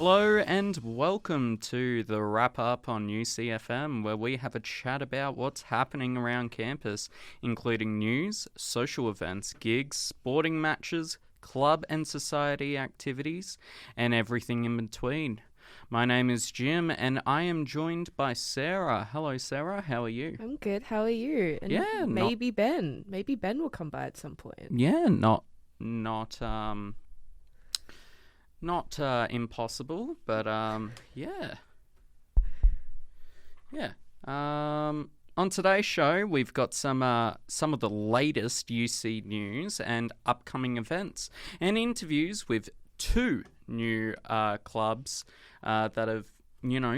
Hello and welcome to the wrap up on UCFM, where we have a chat about what's happening around campus, including news, social events, gigs, sporting matches, club and society activities, and everything in between. My name is Jim and I am joined by Sarah. Hello Sarah, how are you? I'm good. How are you? And Yeah, maybe Ben. Maybe Ben will come by at some point. Yeah, not impossible, but yeah. On today's show, we've got some of the latest UC news and upcoming events, and interviews with two new clubs that have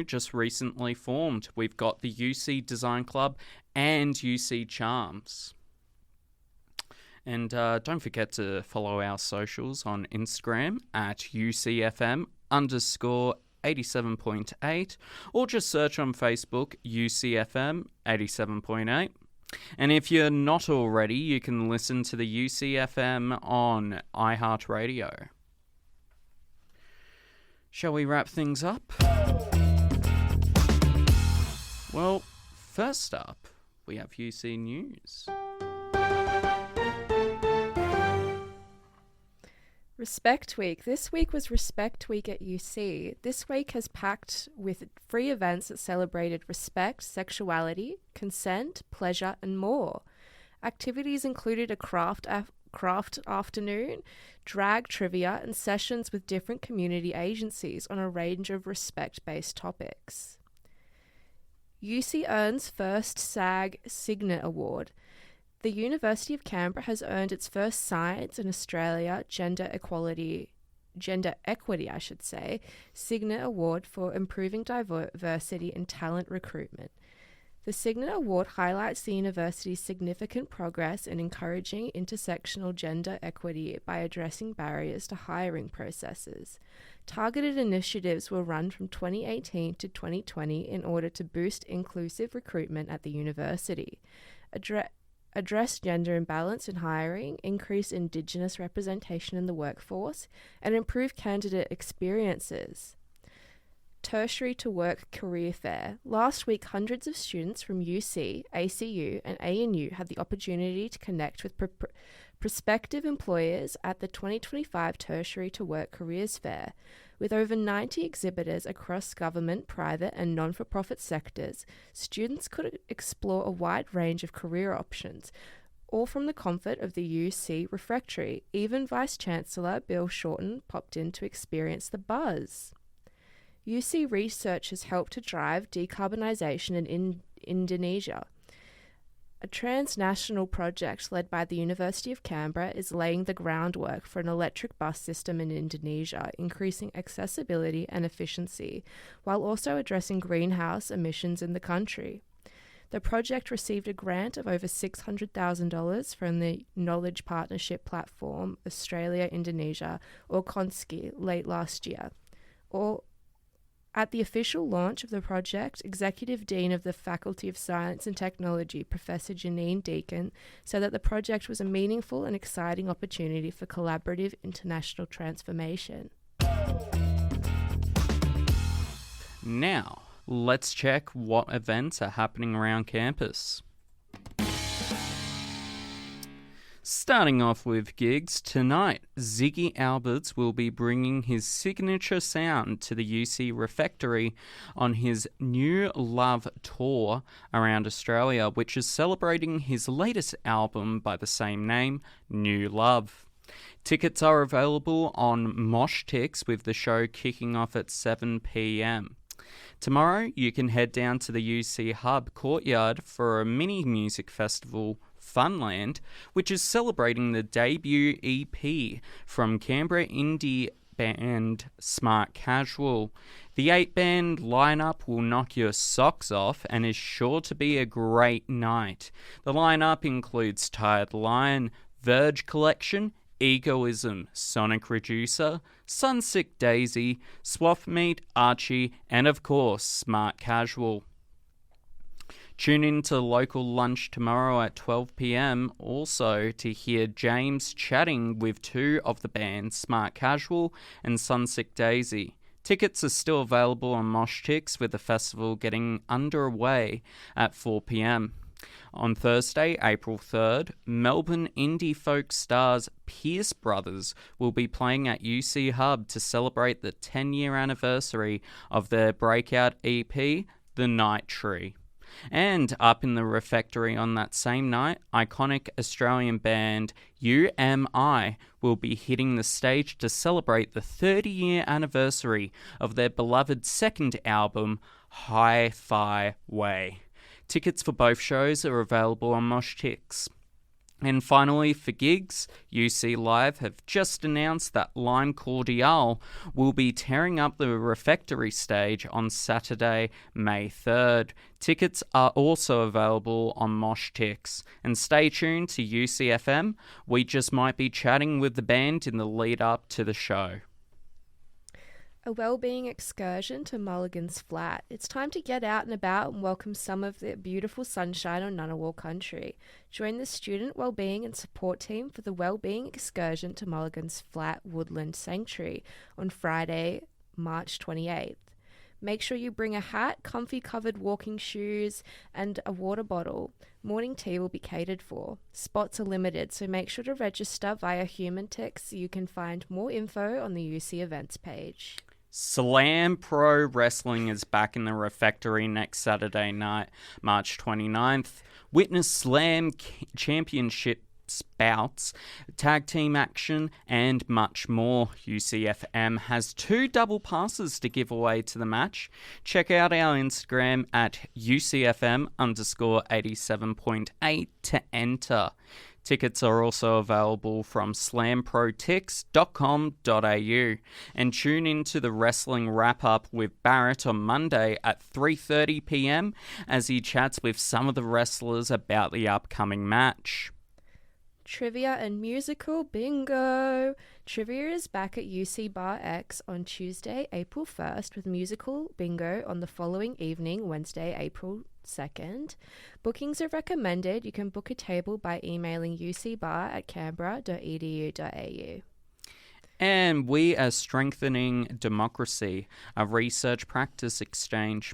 just recently formed. We've got the UC Design Club and UC Charms. And don't forget to follow our socials on Instagram at UCFM_87.8, or just search on Facebook UCFM 87.8. And if you're not already, you can listen to the UCFM on iHeartRadio. Shall we wrap things up? Well, first up, we have UC News. Respect Week. This week was Respect Week at UC. This week has packed with free events that celebrated respect, sexuality, consent, pleasure, and more. Activities included a craft afternoon, drag trivia, and sessions with different community agencies on a range of respect-based topics. UC earns first SAG Signet Award. The University of Canberra has earned its first Science in Australia Gender Equity, Signet Award for improving diversity and talent recruitment. The Signet Award highlights the university's significant progress in encouraging intersectional gender equity by addressing barriers to hiring processes. Targeted initiatives were run from 2018 to 2020 in order to boost inclusive recruitment at the university. Address gender imbalance in hiring, increase Indigenous representation in the workforce, and improve candidate experiences. Tertiary to Work Career Fair. Last week, hundreds of students from UC, ACU, and ANU had the opportunity to connect with prospective employers at the 2025 Tertiary to Work Careers Fair. With over 90 exhibitors across government, private, and non-for-profit sectors, students could explore a wide range of career options, all from the comfort of the UC refectory. Even Vice-Chancellor Bill Shorten popped in to experience the buzz. UC research has helped to drive decarbonisation in Indonesia. A transnational project led by the University of Canberra is laying the groundwork for an electric bus system in Indonesia, increasing accessibility and efficiency, while also addressing greenhouse emissions in the country. The project received a grant of over $600,000 from the Knowledge Partnership Platform Australia-Indonesia, or KONSKI, late last year. At the official launch of the project, Executive Dean of the Faculty of Science and Technology, Professor Janine Deacon, said that the project was a meaningful and exciting opportunity for collaborative international transformation. Now, let's check what events are happening around campus. Starting off with gigs, tonight Ziggy Alberts will be bringing his signature sound to the UC Refectory on his New Love tour around Australia, which is celebrating his latest album by the same name, New Love. Tickets are available on Moshtix, with the show kicking off at 7 p.m. Tomorrow, you can head down to the UC Hub courtyard for a mini music festival, Funland, which is celebrating the debut EP from Canberra indie band Smart Casual. The 8-band lineup will knock your socks off and is sure to be a great night. The lineup includes Tired Lion, Verge Collection, Egoism, Sonic Reducer, Sunsick Daisy, Swathmeat, Archie, and of course, Smart Casual. Tune in to Local Lunch tomorrow at 12 p.m. also to hear James chatting with two of the bands, Smart Casual and Sunsick Daisy. Tickets are still available on MoshTix, with the festival getting underway at 4 p.m. On Thursday, April 3rd, Melbourne indie folk stars Pierce Brothers will be playing at UC Hub to celebrate the 10-year anniversary of their breakout EP, The Night Tree. And up in the refectory on that same night, iconic Australian band UMI will be hitting the stage to celebrate the 30-year anniversary of their beloved second album, Hi-Fi Way. Tickets for both shows are available on MoshTix. And finally, for gigs, UC Live have just announced that Lime Cordiale will be tearing up the refectory stage on Saturday, May 3rd. Tickets are also available on MoshTix. And stay tuned to UCFM. We just might be chatting with the band in the lead up to the show. A wellbeing excursion to Mulligan's Flat. It's time to get out and about and welcome some of the beautiful sunshine on Ngunnawal country. Join the student wellbeing and support team for the wellbeing excursion to Mulligan's Flat Woodland Sanctuary on Friday, March 28th. Make sure you bring a hat, comfy covered walking shoes, and a water bottle. Morning tea will be catered for. Spots are limited, so make sure to register via Humantext so you can find more info on the UC events page. Slam Pro Wrestling is back in the refectory next Saturday night, March 29th. Witness Slam Championship bouts, tag team action, and much more. UCFM has 2 double passes to give away to the match. Check out our Instagram at UCFM_87.8 to enter. Tickets are also available from slamprotix.com.au. And tune in to the wrestling wrap-up with Barrett on Monday at 3:30 p.m. as he chats with some of the wrestlers about the upcoming match. Trivia and musical bingo. Trivia is back at UC Bar X on Tuesday, April 1st, with musical bingo on the following evening, Wednesday, April 2nd. Bookings are recommended. You can book a table by emailing ucbar@canberra.edu.au. And we are strengthening democracy, a research practice exchange.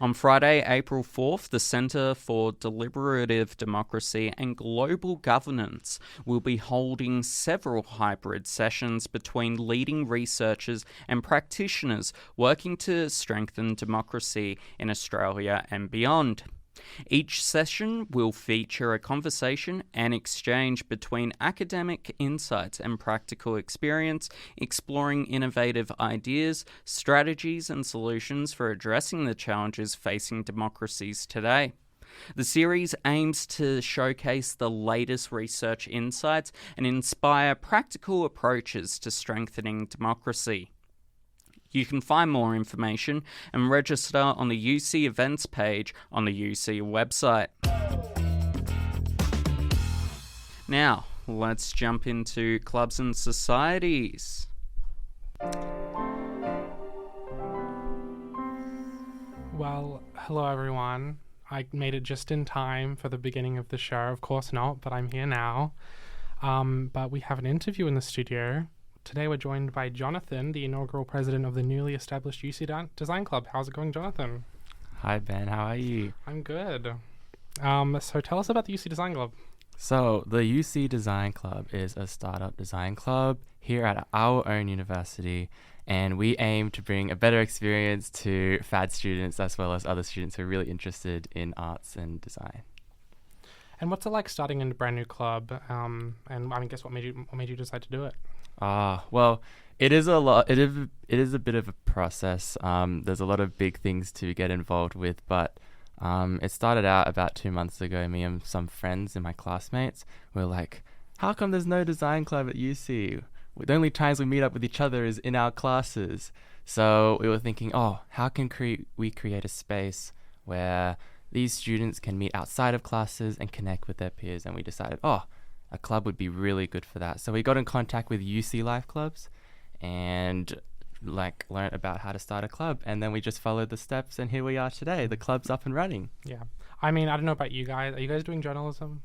On Friday, April 4th, the Centre for Deliberative Democracy and Global Governance will be holding several hybrid sessions between leading researchers and practitioners working to strengthen democracy in Australia and beyond. Each session will feature a conversation and exchange between academic insights and practical experience, exploring innovative ideas, strategies, and solutions for addressing the challenges facing democracies today. The series aims to showcase the latest research insights and inspire practical approaches to strengthening democracy. You can find more information and register on the UC events page on the UC website. Now, let's jump into clubs and societies. Well, hello everyone. I made it just in time for the beginning of the show. Of course not, but I'm here now. But we have an interview in the studio. Today we're joined by Jonathan, the inaugural president of the newly established UC Design Club. How's it going, Jonathan? Hi, Ben. How are you? I'm good. So tell us about the UC Design Club. So the UC Design Club is a startup design club here at our own university, and we aim to bring a better experience to FAD students as well as other students who are really interested in arts and design. And what's it like starting in a brand new club? And I guess what made you decide to do it? Well, it is a lot. It is a bit of a process. There's a lot of big things to get involved with, but it started out about 2 months ago. Me and some friends and my classmates were like, how come there's no design club at UC? The only times we meet up with each other is in our classes. So we were thinking, how can we create a space where these students can meet outside of classes and connect with their peers? And we decided, a club would be really good for that. So we got in contact with UC Life Clubs and learned about how to start a club. And then we just followed the steps and here we are today. The club's up and running. Yeah. I mean, I don't know about you guys. Are you guys doing journalism?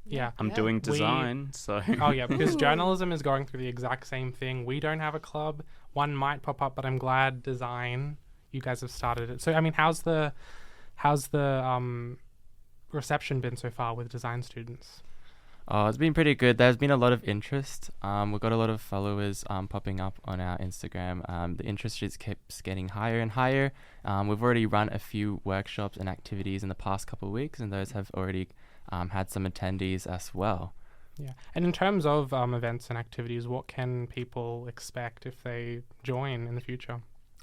Yeah. I'm Yeah. doing design, so Oh, yeah, because journalism is going through the exact same thing. We don't have a club. One might pop up, but I'm glad design, you guys have started it. So, I mean, how's the reception been so far with design students? Oh, it's been pretty good. There's been a lot of interest. We've got a lot of followers popping up on our Instagram. The interest just keeps getting higher and higher. We've already run a few workshops and activities in the past couple of weeks, and those have already had some attendees as well. Yeah. And in terms of events and activities, what can people expect if they join in the future?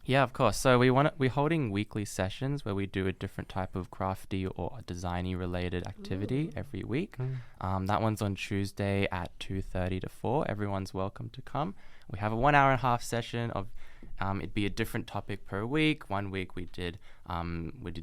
Yeah, of course. So we're holding weekly sessions where we do a different type of crafty or designy related activity every week. That one's on Tuesday at 2:30 to 4. Everyone's welcome to come. We have a 1 hour and a half session of it'd be a different topic per week. One week we did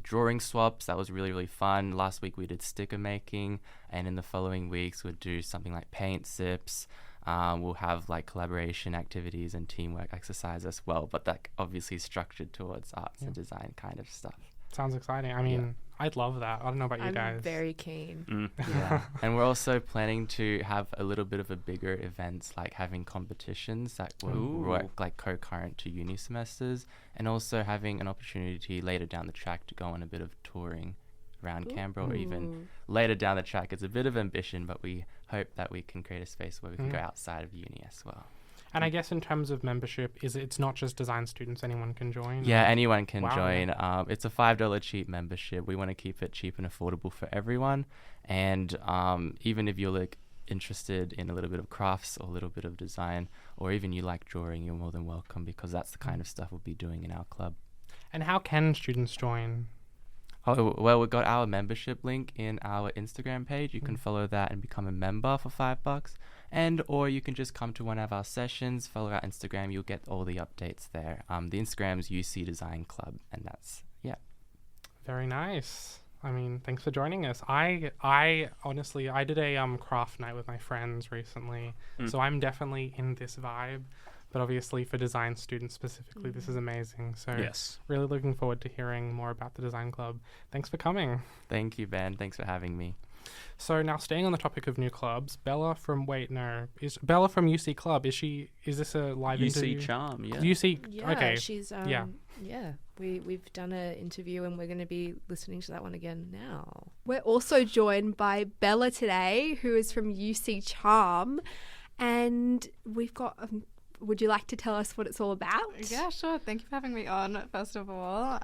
drawing swaps. That was really, really fun. Last week we did sticker making, and in the following weeks we'll do something like paint sips. We'll have like collaboration activities and teamwork exercise as well, but that obviously structured towards arts and design kind of stuff. Sounds exciting. I mean, I'd love that. I don't know about you guys. I'm very keen. Yeah. And we're also planning to have a little bit of a bigger events, like having competitions that will work like co-current to uni semesters, and also having an opportunity later down the track to go on a bit of touring around Canberra, or even later down the track. It's a bit of ambition, but we hope that we can create a space where we can go outside of uni as well. And I guess in terms of membership, it's not just design students, anyone can join? Yeah, anyone can Wow. join. It's a $5 cheap membership. We want to keep it cheap and affordable for everyone. And even if you're like interested in a little bit of crafts or a little bit of design, or even you like drawing, you're more than welcome, because that's the kind of stuff we'll be doing in our club. And how can students join? Oh, well, we've got our membership link in our Instagram page. You can follow that and become a member for $5. Or you can just come to one of our sessions, follow our Instagram. You'll get all the updates there. The Instagram's UC Design Club, and that's, yeah. Very nice. I mean, thanks for joining us. I honestly, I did a craft night with my friends recently, so I'm definitely in this vibe. But obviously for design students specifically, this is amazing. So yes. really looking forward to hearing more about the Design Club. Thanks for coming. Thank you, Ben. Thanks for having me. So now staying on the topic of new clubs, Bella from is Bella from UC Club? Is this a live interview? UC Charm, yeah. UC, Yeah, okay. she's we've done an interview and we're going to be listening to that one again now. We're also joined by Bella today, who is from UC Charm, and we've got. Would you like to tell us what it's all about? Yeah, sure. Thank you for having me on, first of all.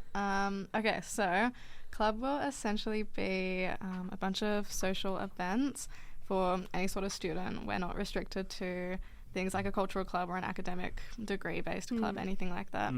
Okay, so Club will essentially be a bunch of social events for any sort of student. We're not restricted to things like a cultural club or an academic degree-based club, anything like that.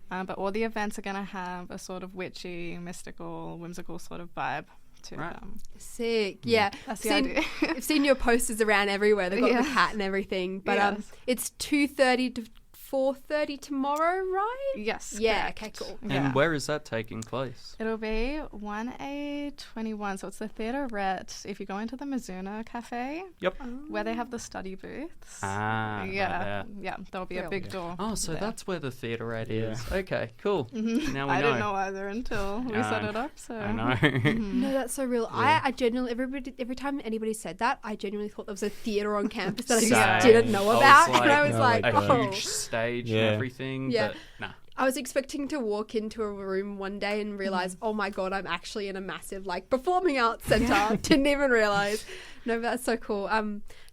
But all the events are going to have a sort of witchy, mystical, whimsical sort of vibe to them. Sick. Yeah. That's the idea. I've seen your posters around everywhere. They've got the cat and everything. But it's 2:30 to 4:30 tomorrow, right? Yes. Yeah, correct. okay, cool. And Yeah. where is that taking place? It'll be 1A21, so it's the Theaterette. If you go into the Mizuna Cafe, Yep. where they have the study booths. Right yeah, there. yeah, there'll be a big door. Oh, so there. that's where the Theaterette is. Okay, cool. Now we know. I didn't know either until we set it up. So I know. No, that's so real. I genuinely, every time anybody said that, I genuinely thought there was a theatre on campus that I Same. just didn't know I was about. like- And I was like, a oh. huge stage Yeah. and everything, Yeah. but nah. I was expecting to walk into a room one day and realize, oh my God, I'm actually in a massive like performing arts center. Didn't even realize. No, but that's so cool.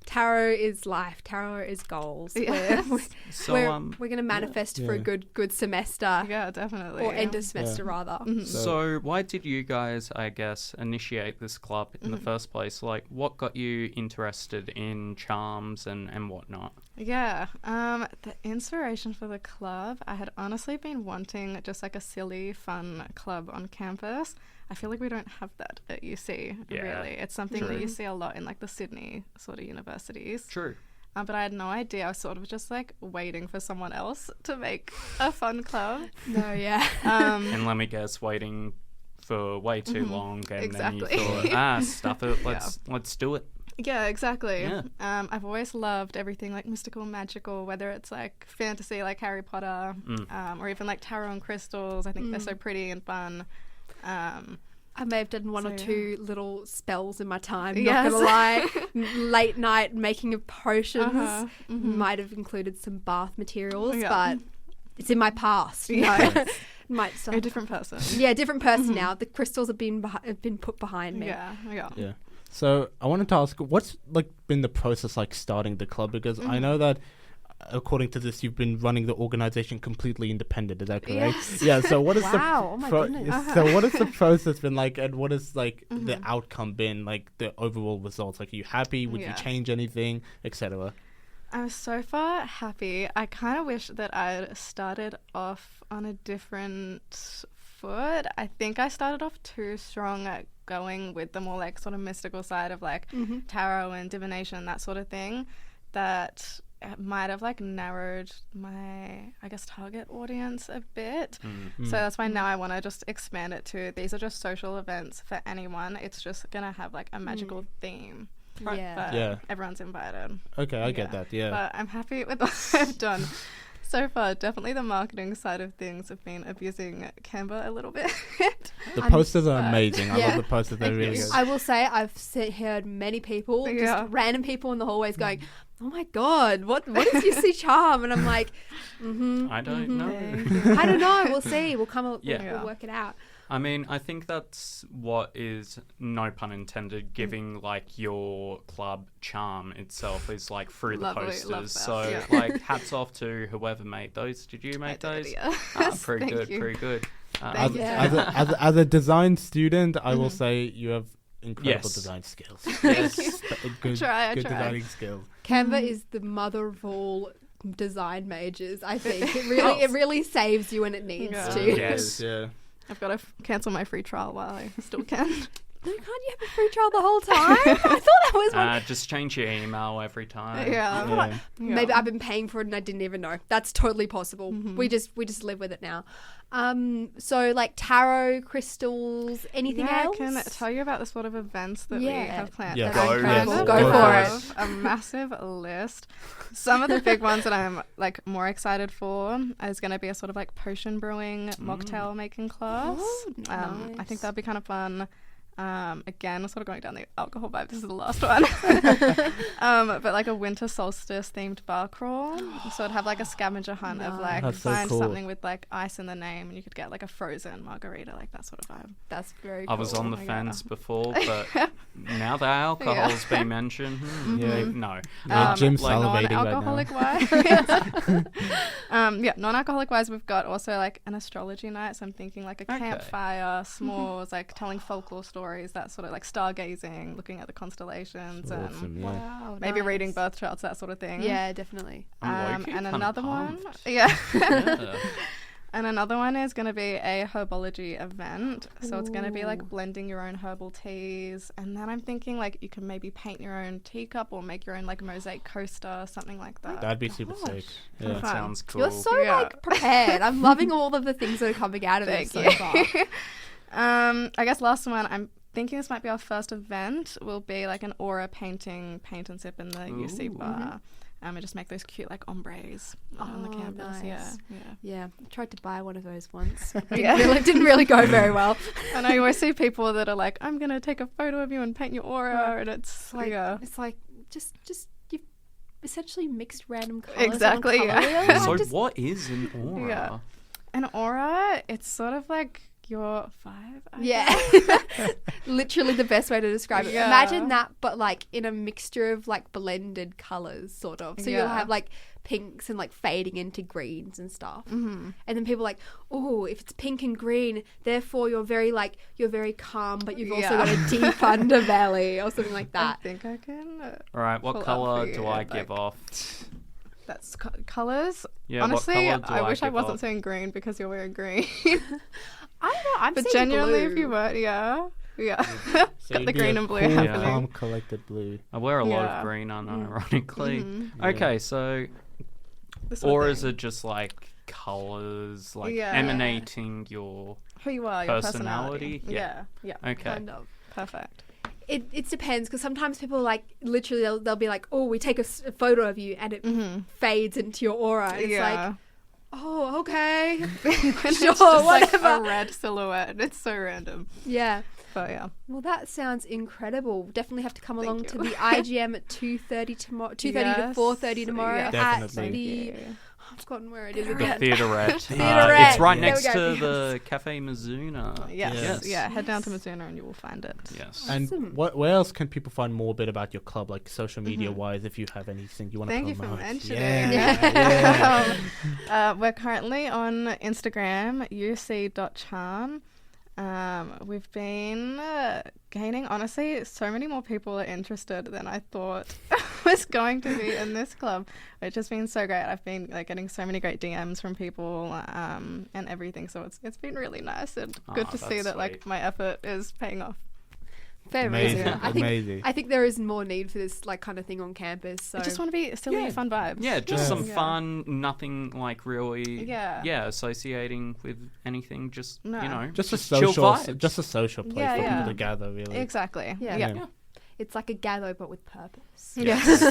Tarot is life. Tarot is goals. Yes. So We're going to manifest for a good semester. yeah, definitely. Or end of semester, rather. So why did you guys, I guess, initiate this club in the first place? Like, what got you interested in charms and whatnot? Yeah, the inspiration for the club, I had honestly been wanting just like a silly, fun club on campus. I feel like we don't have that at UC, Yeah, really. It's something true. that you see a lot in like the Sydney sort of universities. True. But I had no idea. I was sort of just like waiting for someone else to make a fun club. No, yeah. And let me guess, waiting for way too long, and Exactly. then you thought, stuff it, let's do it. Yeah, exactly. Yeah. I've always loved everything like mystical, magical, whether it's like fantasy like Harry Potter, or even like tarot and crystals. I think they're so pretty and fun. I may have done one So, or yeah. two little spells in my time. Yes. Not gonna lie, late night making of potions Uh-huh. Mhm. might have included some bath materials, Yeah. but it's in my past. You Yeah. know, might still You're a different person. Yeah, different person Mhm. now. The crystals have been put behind me. Yeah, yeah. Yeah. So I wanted to ask, what's like been the process like starting the club? Because I know that according to this, you've been running the organization completely independent. Is that correct? Yes. Yeah. So what is Wow, oh my the goodness. so what has the process been like, and what is like the Mhm. outcome been like, the overall results? Like, are you happy? Would you Yeah. change anything, etc.? I'm so far happy. I kind of wish that I'd started off on a different foot. I think I started off too strong at going with the more like sort of mystical side of like tarot and divination, that sort of thing, that it might have like narrowed my, I guess, target audience a bit. So that's why now I want to just expand it to, these are just social events for anyone. It's just going to have like a magical theme. Yeah. But Yeah. everyone's invited. Okay, I get Yeah. that. Yeah. But I'm happy with what I've done so far. Definitely the marketing side of things have been abusing Canva a little bit. The I'm- posters are amazing. I Yeah. love the posters. They're really good. I will say I've heard many people, Yeah. just random people in the hallways going, "Oh my god, what is UC Charm?" And I'm like, I don't know. I don't know. We'll see. We'll come. Yeah. We'll work it out. I mean, I think that's what is, no pun intended, giving like your club charm itself is like through the Lovely, posters. love that, So yeah. like hats off to whoever made those. Did you make I did, those? yeah. Pretty Thank good, you. pretty good. Thank As, you. as a design student, I will say you have incredible Yes. design skills. Yes. Good, I good try. designing skills. Canva is the mother of all design majors. I think it really saves you when it needs Yeah. to. Yes. Yeah. I've got to cancel my free trial while I still can. No, can't you have a free trial the whole time? I thought that was one. Just change your email every time. Yeah. Yeah. Maybe I've been paying for it and I didn't even know. That's totally possible. Mhm. We just live with it now. So like tarot, crystals, anything else? I can tell you about the sort of events that we Yeah. have planned. Yeah. that Go I'm kind for of it. Go for it. of A massive list. Some of the big ones that I'm like more excited for is going to be a sort of like potion brewing, mocktail making class. Oh, I nice. think that'll be kind of fun. Again, sort of going down the alcohol vibe. This is the last one. But like a winter solstice themed bar crawl. So it'd have like a scavenger hunt of like That's so find cool. something with like ice in the name, and you could get like a frozen margarita, like that sort of vibe. That's very I cool. was on the my fence God. before, but now that alcohol's been mentioned, Yeah. maybe- no. Yeah, Jim's like salivating right now. Non-alcoholic wise, non-alcoholic wise, we've got also like an astrology night. So I'm thinking like a Okay. campfire, s'mores, like telling folklore stories, that sort of like stargazing, looking at the constellations, and Awesome, yeah. Wow, maybe nice. reading birth charts, that sort of thing. Yeah, definitely. I'm low-key And kinda another one, pumped. yeah. Yeah. And another one is going to be a herbology event. So it's going to be like blending your own herbal teas. And then I'm thinking like you can maybe paint your own teacup or make your own like mosaic coaster, something like that. That'd be super Gosh. sick. That Yeah. Fun. sounds cool. You're so Yeah. like prepared. I'm loving all of the things that are coming out of it so far. I guess last one, I'm thinking this might be our first event, will be like an aura painting, paint and sip in the UC Ooh. bar. And just make those cute like ombres on the Oh, campus. Yeah, nice. yeah. Yeah, I tried to buy one of those once. Yeah. Didn't really go very well. And I always see people that are like, I'm gonna take a photo of you and paint your aura, and it's Like, yeah. It's like just you've essentially mixed random colours. Exactly, On a yeah. colour wheel. So I just- what is an aura? Yeah. An aura, it's sort of like your vibe. I Yeah, literally the best way to describe it. Yeah. Imagine that, but like in a mixture of like blended colors, sort of. So you'll Yeah. have like pinks and like fading into greens and stuff. Mm-hmm. And then people are like, oh, if it's pink and green, therefore you're very calm, but you've also Yeah. got a deep underbelly or something like I that. think I can. All right, Pull what up color for do you, I like- give off? That's colors. Yeah, Honestly, what color do I wish I give wasn't off? saying green because you're wearing green. I don't know. I'm but saying genuinely, blue. if you were, yeah. So Got you'd the be green a and blue cool, happening. calm, collected blue. I wear a lot Yeah. of green, unironically. Mhm. Okay, so This sort of auras thing. are just like colors, like Yeah. emanating your. Who you are, your personality? personality. Yeah. Yeah. Okay. Kind of. Perfect. It depends because sometimes people like literally they'll be like, oh, we take a photo of you and it Mm-hmm. fades into your aura. It's like, oh, okay. It's Sure, just like a whatever. red silhouette. It's so random. Yeah. But yeah. Well, that sounds incredible. Definitely have to come Thank along you. to the IGM at 2:30 tomorrow. 2:30 Yes. to 4:30 tomorrow Yeah. at Definitely. the. I've forgotten where it is The again. Theaterette. Theaterette. It's right There we next go. to the Cafe Mizuna. Yes. Yes. Yeah. Head down to Mizuna and you will find it. Yes. And Awesome. where else can people find more bit about your club, like social media wise, if you have anything you want to Thank you promote? for mentioning. Yeah. We're currently on Instagram, uc.charm. We've been gaining, honestly, so many more people are interested than I thought was going to be in this club, which has been so great. I've been getting so many great DMs from people and everything, so it's been really nice and good to see that's that sweet. my effort is paying off. Fair Amazing. reason. Amazing. I think there is more need for this kind of thing on campus. So I just want to be silly, Yeah. fun vibes. Yeah, just some Yeah. fun, nothing really Yeah. associating with anything, just No. Just a chill social, vibes. just a social place Yeah, for yeah. people to gather, really. Exactly. Yeah. Yeah. it's like a gather but with purpose. Yes.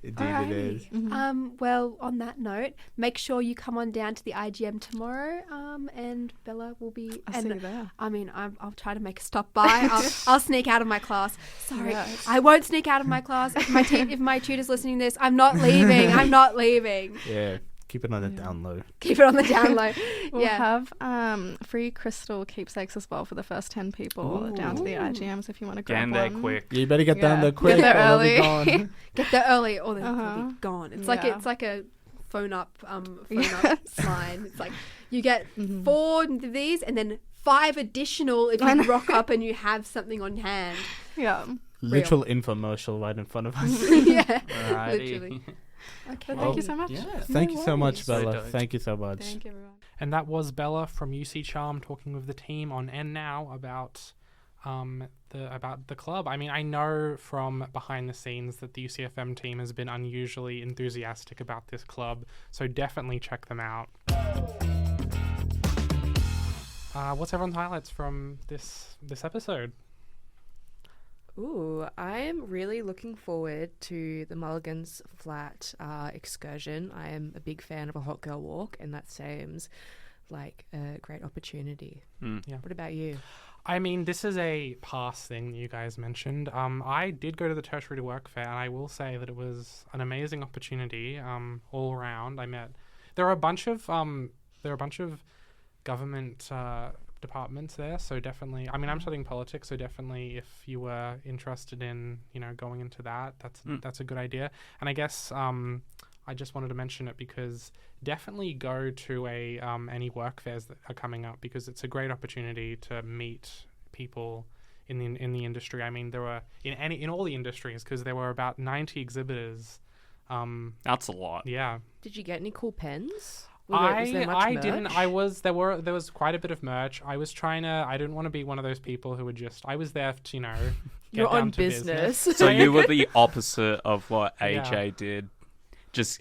Indeed, Alrighty. it is. Mhm. Well, on that note, make sure you come on down to the IGM tomorrow. And Bella will be. I'll see you there. I mean, I'll try to make a stop by. I'll sneak out of my class. Sorry, Yes. I won't sneak out of my class. If my tutor's listening to this, I'm not leaving. I'm not leaving. Yeah. Keep it on the down low. Keep it on the down low. We'll yeah. have free crystal keepsakes as well for the first 10 people down to the IGMs if you want to grab Get in there one. quick. You better get down Yeah. there Get quick. there or they'll be early. gone. Get there early or they'll Uh-huh. be gone. It's Yeah. like a phone up line. It's like you get 4 of these and then 5 additional if you rock up and you have something on hand. Yeah. Literal infomercial right in front of us. Yeah, Alrighty. literally. Okay. But thank you so much. Yeah. Thank you so much, worries. Bella. So dope. Thank you so much. Thank you, everyone. And that was Bella from UC Charm talking with the team on And Now about the club. I mean, I know from behind the scenes that the UCFM team has been unusually enthusiastic about this club, so definitely check them out. What's everyone's highlights from this episode? Ooh, I am really looking forward to the Mulligan's Flat excursion. I am a big fan of a hot girl walk, and that seems like a great opportunity. Yeah. What about you? I mean, this is a past thing that you guys mentioned. I did go to the Tertiary Work Fair, and I will say that it was an amazing opportunity all around. There are a bunch of government departments there, so definitely. I mean, I'm studying politics, so definitely, if you were interested in going into that, that's a good idea. And I guess I just wanted to mention it because definitely go to any work fairs that are coming up, because it's a great opportunity to meet people in the industry. I mean, there were in all the industries, because there were about 90 exhibitors. That's a lot. Did you get any cool pens? I merch? didn't. There was quite a bit of merch. I didn't want to be one of those people who would I was there to get You're down on to business. So you were the opposite of what AJ Yeah. did. Just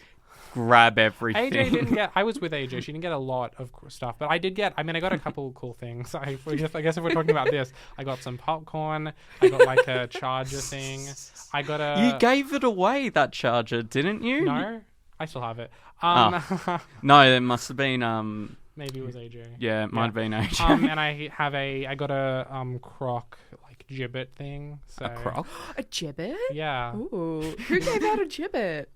grab everything. AJ didn't get. I was with AJ. She didn't get a lot of stuff, but I did get. I mean, I got a couple cool things. I guess if we're talking about this, I got some popcorn. I got like a charger thing. I got a. You gave it away, that charger, didn't you? No, I still have it. No, there must have been Maybe it was AJ. yeah, it might have been AJ. And I got a croc like gibbet thing. So a croc. A gibbet? Yeah. Ooh, who gave out a gibbet?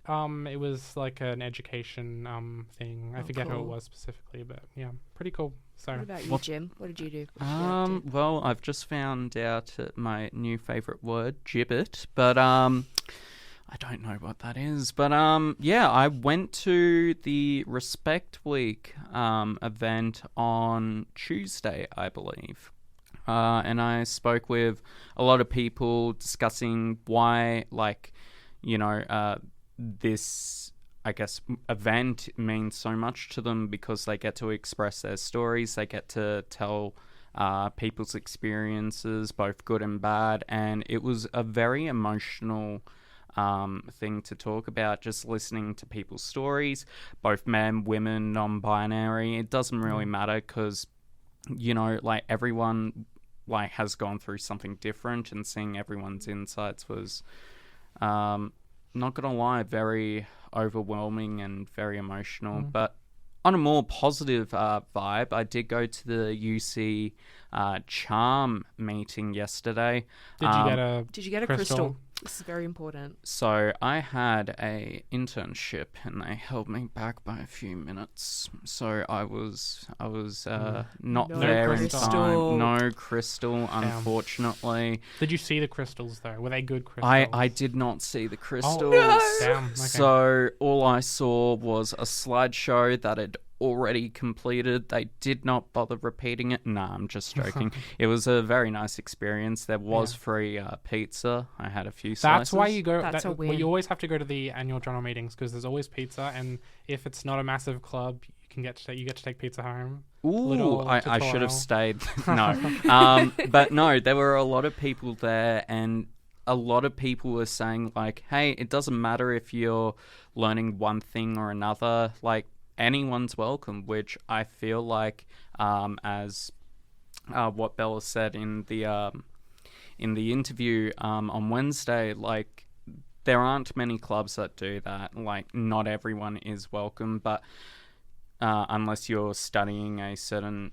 It was like an education thing. I forget who it cool. was specifically, but yeah, pretty cool. So What about you, What- Jim? What did you do? What did you up to? Well, I've just found out my new favourite word, gibbet, but I don't know what that is. But yeah, I went to the Respect Week event on Tuesday, I believe. And I spoke with a lot of people discussing why, this, I guess, event means so much to them, because they get to express their stories, they get to tell people's experiences, both good and bad, and it was a very emotional thing to talk about, just listening to people's stories, both men, women, non-binary. It doesn't really matter, because everyone has gone through something different, and seeing everyone's insights was not gonna lie, very overwhelming and very emotional. But on a more positive vibe, I did go to the UC Charm meeting yesterday. Did you get a Did you get a crystal? This is very important. So I had a internship, and they held me back by a few minutes. So I was not No there in crystal. time. No crystal, unfortunately. Did you see the crystals though? Were they good crystals? I did not see the crystals. Oh, damn. Okay. So all I saw was a slideshow that had already completed. They did not bother repeating it. Nah, I'm just joking. It was a very nice experience. There was free pizza. I had a few slices. That's why you go. That's a well, win. you always have to go to the annual journal meetings because there's always pizza, and if it's not a massive club, you get to take pizza home. Ooh, Little I should tutorial. have stayed. No. But no, there were a lot of people there, and a lot of people were saying, like, hey, it doesn't matter if you're learning one thing or another. Like, anyone's welcome, which I feel like, as what Bella said in the interview on Wednesday, like, there aren't many clubs that do that. Like, not everyone is welcome, but unless you're studying a certain,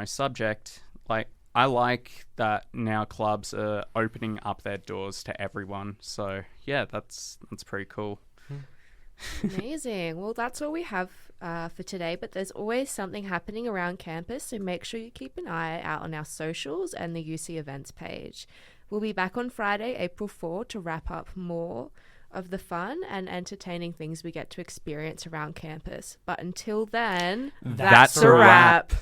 subject, like, I like that now clubs are opening up their doors to everyone. So yeah, that's pretty cool. Amazing. Well, that's all we have for today, but there's always something happening around campus, so make sure you keep an eye out on our socials and the UC events page. We'll be back on Friday, April 4, to wrap up more of the fun and entertaining things we get to experience around campus. But until then, That's a wrap.